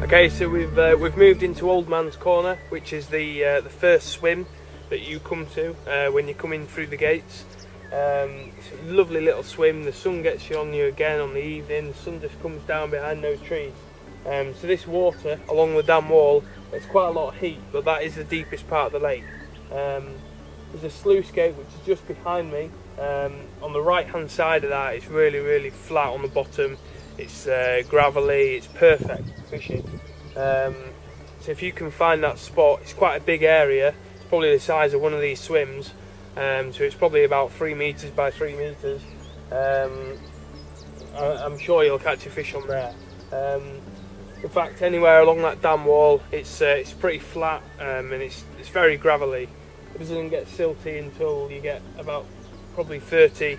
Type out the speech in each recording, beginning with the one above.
Okay, so we've moved into Old Man's Corner, which is the first swim that you come to when you're coming through the gates. It's a lovely little swim. The sun gets you on you again on the evening. The sun just comes down behind those trees. So this water along the dam wall, it's quite a lot of heat, but that is the deepest part of the lake. There's a sluice gate which is just behind me. On the right hand side of that, it's really flat on the bottom. It's gravelly, it's perfect for fishing. So if you can find that spot, it's quite a big area. It's probably the size of one of these swims. So it's probably about 3 meters by 3 meters. I'm sure you'll catch a fish on there. In fact, anywhere along that dam wall, it's pretty flat and it's very gravelly. It doesn't get silty until you get about probably 30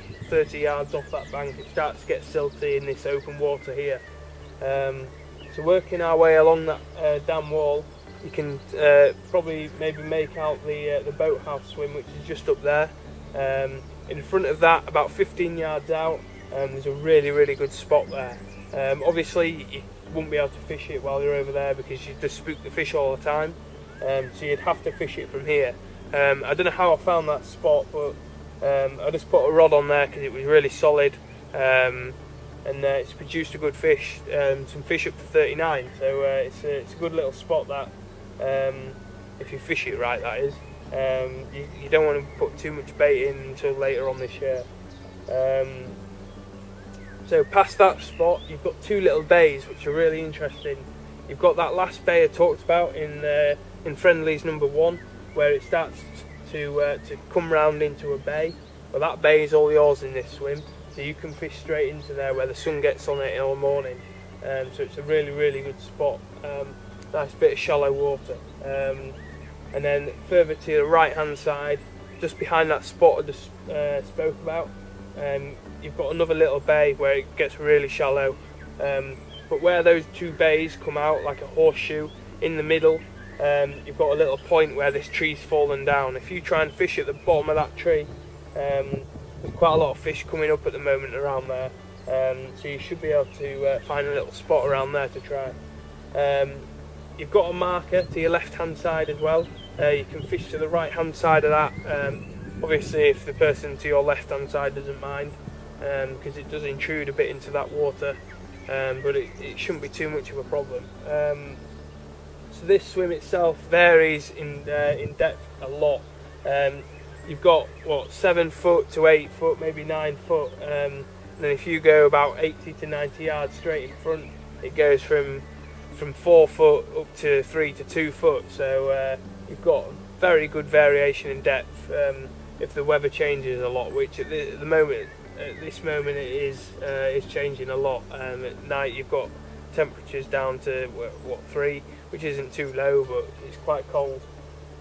yards off that bank. It starts to get silty in this open water here. So working our way along that dam wall, you can probably maybe make out the boathouse swim, which is just up there. In front of that, about 15 yards out, there's a really good spot there. Obviously you wouldn't be able to fish it while you're over there because you'd just spook the fish all the time, so you'd have to fish it from here. I don't know how I found that spot, but I just put a rod on there because it was really solid, and it's produced a good fish, some fish up to 39, so it's a good little spot that, if you fish it right, that is. You don't want to put too much bait in until later on this year. So past that spot, you've got two little bays which are really interesting. You've got that last bay I talked about in Friendly's number 1, where it starts to come round into a bay. Well, that bay is all yours in this swim, so you can fish straight into there where the sun gets on it all morning. So it's a really good spot. Nice bit of shallow water. And then further to the right hand side, just behind that spot I just spoke about, you've got another little bay where it gets really shallow. But where those two bays come out like a horseshoe, in the middle you've got a little point where this tree's fallen down. If you try and fish at the bottom of that tree, there's quite a lot of fish coming up at the moment around there, so you should be able to find a little spot around there to try. You've got a marker to your left hand side as well. You can fish to the right hand side of that, obviously if the person to your left hand side doesn't mind, because it does intrude a bit into that water, but it shouldn't be too much of a problem. So this swim itself varies in depth a lot. You've got what, 7 foot to 8 foot, maybe 9 foot, and then if you go about 80 to 90 yards straight in front, it goes from 4 foot up to 3 to 2 foot. So you've got very good variation in depth if the weather changes a lot, which at this moment it is changing a lot. At night you've got temperatures down to what, 3, which isn't too low, but it's quite cold.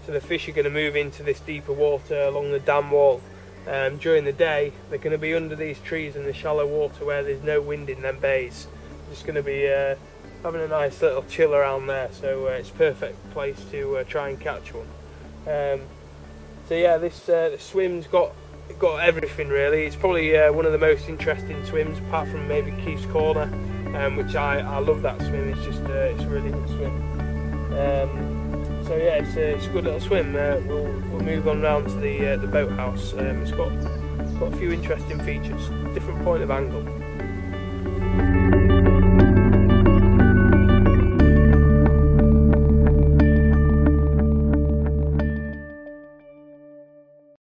So the fish are going to move into this deeper water along the dam wall. During the day they're going to be under these trees in the shallow water where there's no wind in them bays. Just going to be having a nice little chill around there, so it's a perfect place to try and catch one. So yeah, this swim's got everything really. It's probably one of the most interesting swims, apart from maybe Keith's Corner, which I love that swim. It's just it's a really good swim. So yeah, it's a good little swim. We'll move on round to the boathouse. It's got a few interesting features, different point of angle.